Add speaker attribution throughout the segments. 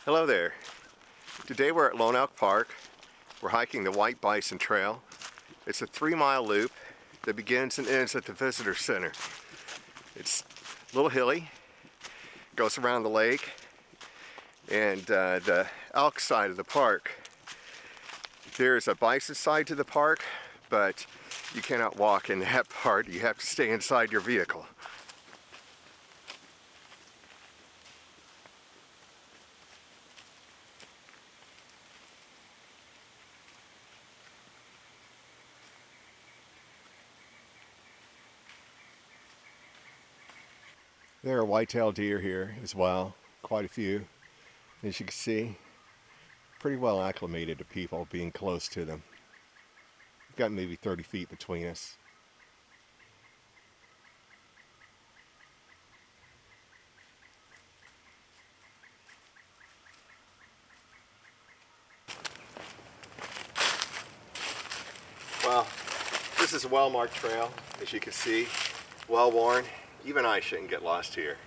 Speaker 1: Hello there. Today we're at Lone Elk Park. We're hiking the White Bison Trail. It's a 3-mile loop that begins and ends at the visitor center. It's a little hilly, goes around the lake, and the elk side of the park. There's a bison side to the park, but you cannot walk in that part. You have to stay inside your vehicle. There are white-tailed deer here as well, quite a few. As you can see, pretty well acclimated to people being close to them. We've got maybe 30 feet between us. Well, this is a well-marked trail, as you can see, well-worn. Even I shouldn't get lost here.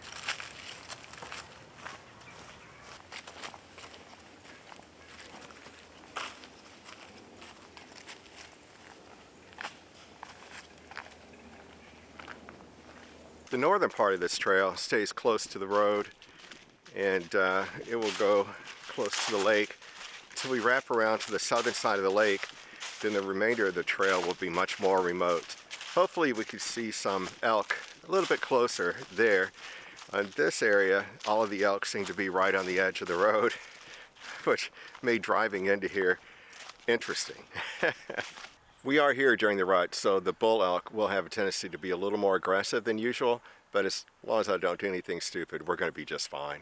Speaker 1: The northern part of this trail stays close to the road, and it will go close to the lake until we wrap around to the southern side of the lake. Then the remainder of the trail will be much more remote. Hopefully we can see some elk a little bit closer there. On this area, all of the elk seem to be right on the edge of the road, which made driving into here interesting. We are here during the rut, so the bull elk will have a tendency to be a little more aggressive than usual, but as long as I don't do anything stupid, we're going to be just fine.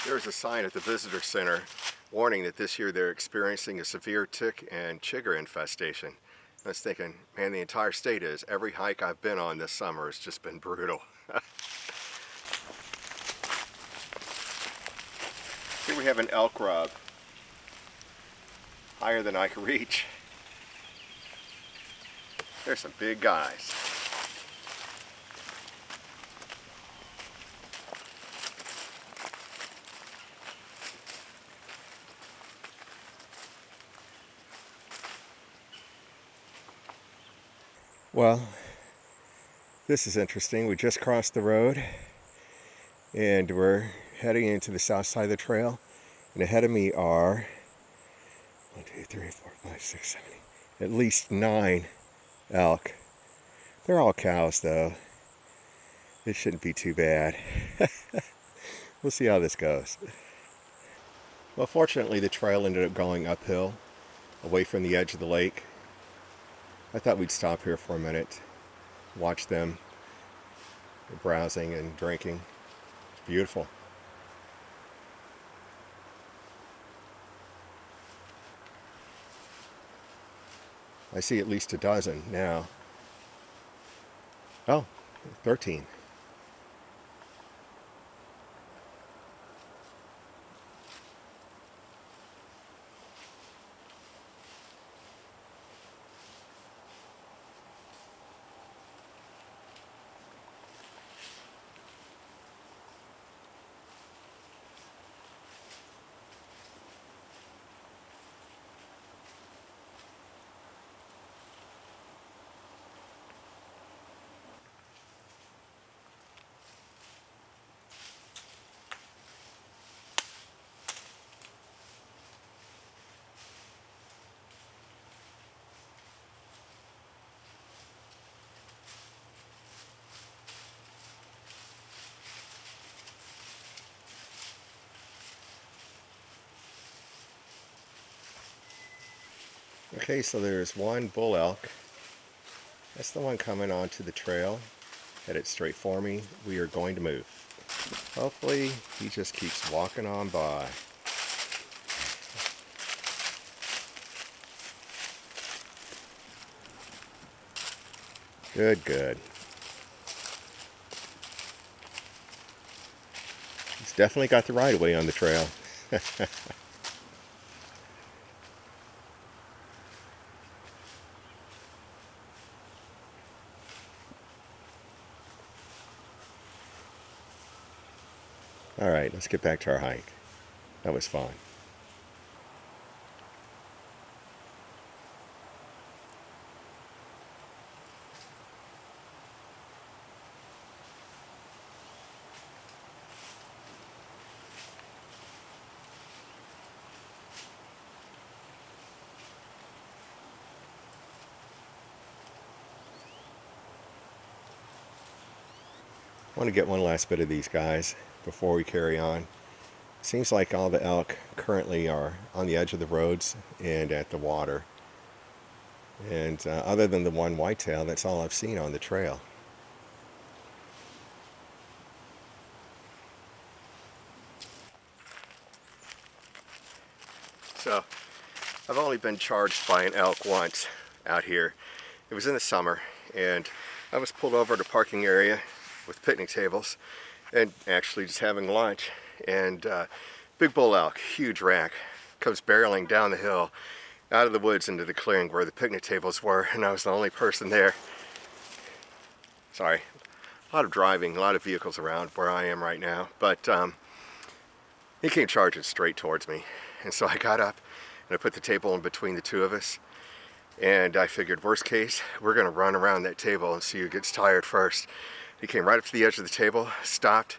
Speaker 1: There's a sign at the visitor center warning that this year they're experiencing a severe tick and chigger infestation. I was thinking, man, the entire state is. Every hike I've been on this summer has just been brutal. Here we have an elk rub, higher than I can reach. There's some big guys. Well, this is interesting. We just crossed the road and we're heading into the south side of the trail. And ahead of me are 1, 2, 3, 4, 5, 6, 7, 8, at least 9 elk. They're all cows though. This shouldn't be too bad. We'll see how this goes. Well, fortunately the trail ended up going uphill away from the edge of the lake. I thought we'd stop here for a minute, watch them browsing and drinking. It's beautiful. I see at least a dozen now. Oh, 13. Okay, so there's one bull elk. That's the one coming onto the trail, headed straight for me. We are going to move. Hopefully he just keeps walking on by. Good, good. He's Definitely got the right of way on the trail. All right, let's get back to our hike. That was fun. I want to get one last bit of these guys before we carry on. Seems like all the elk currently are on the edge of the roads and at the water. And other than the one whitetail, that's all I've seen on the trail. So, I've only been charged by an elk once out here. It was in the summer, and I was pulled over at a parking area with picnic tables and actually just having lunch. And big bull elk, huge rack, comes barreling down the hill out of the woods into the clearing where the picnic tables were, and I was the only person there. Sorry, a lot of driving, a lot of vehicles around where I am right now, but he came charging straight towards me. And so I got up and I put the table in between the two of us, and I figured, worst case, we're gonna run around that table and see who gets tired first. He came right up to the edge of the table, stopped,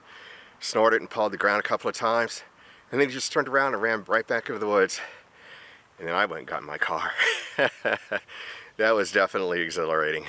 Speaker 1: snorted and pawed the ground a couple of times, and then he just turned around and ran right back into the woods. And then I went and got in my car. That was definitely exhilarating.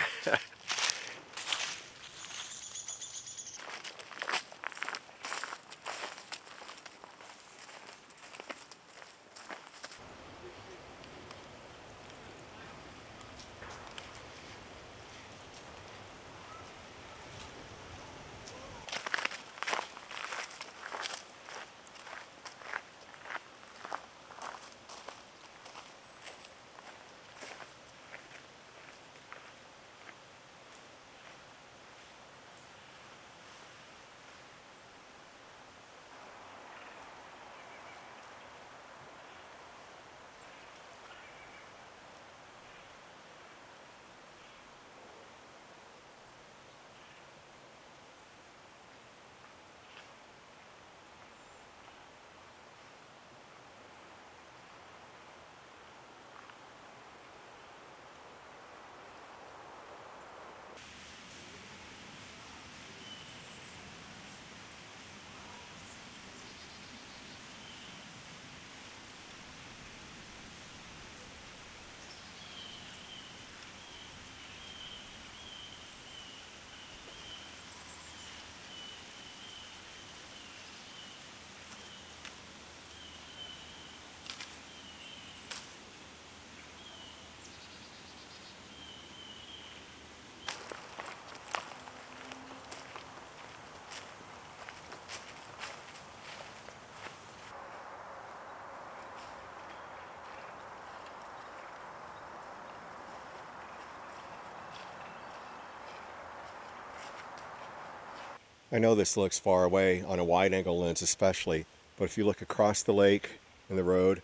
Speaker 1: I know this looks far away on a wide angle lens especially, but if you look across the lake and the road,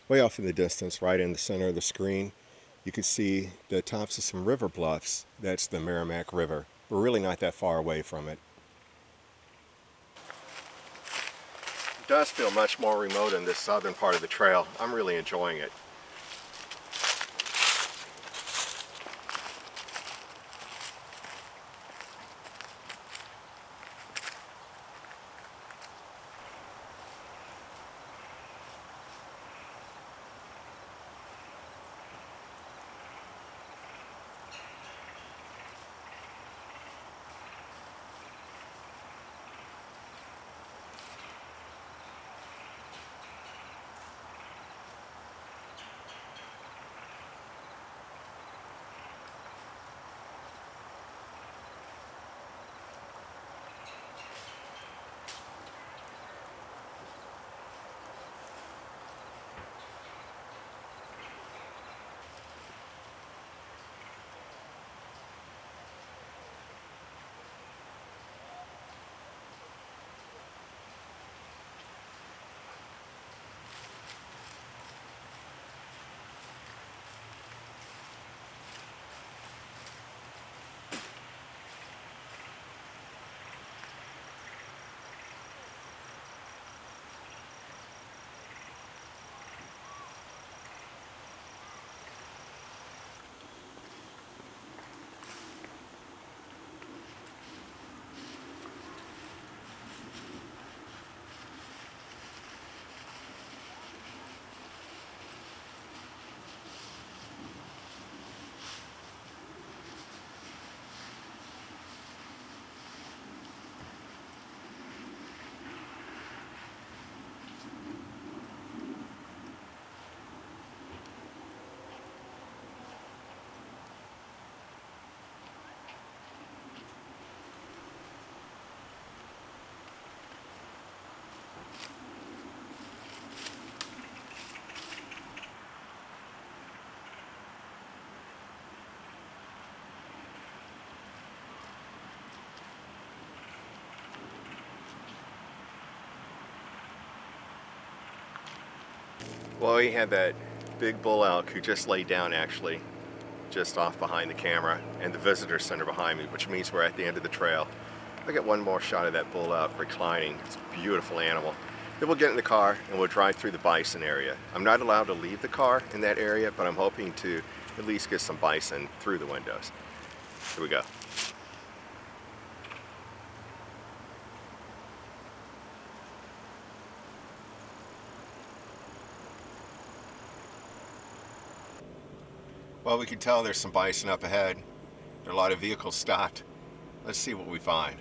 Speaker 1: way off in the distance, right in the center of the screen, you can see the tops of some river bluffs. That's the Merrimack River. We're really not that far away from it. It does feel much more remote in this southern part of the trail. I'm really enjoying it. Well, we had that big bull elk who just laid down actually, just off behind the camera, and the visitor center behind me, which means we're at the end of the trail. I'll get one more shot of that bull elk reclining. It's a beautiful animal. Then we'll get in the car and we'll drive through the bison area. I'm not allowed to leave the car in that area, but I'm hoping to at least get some bison through the windows. Here we go. Well, we can tell there's some bison up ahead. There are a lot of vehicles stopped. Let's see what we find.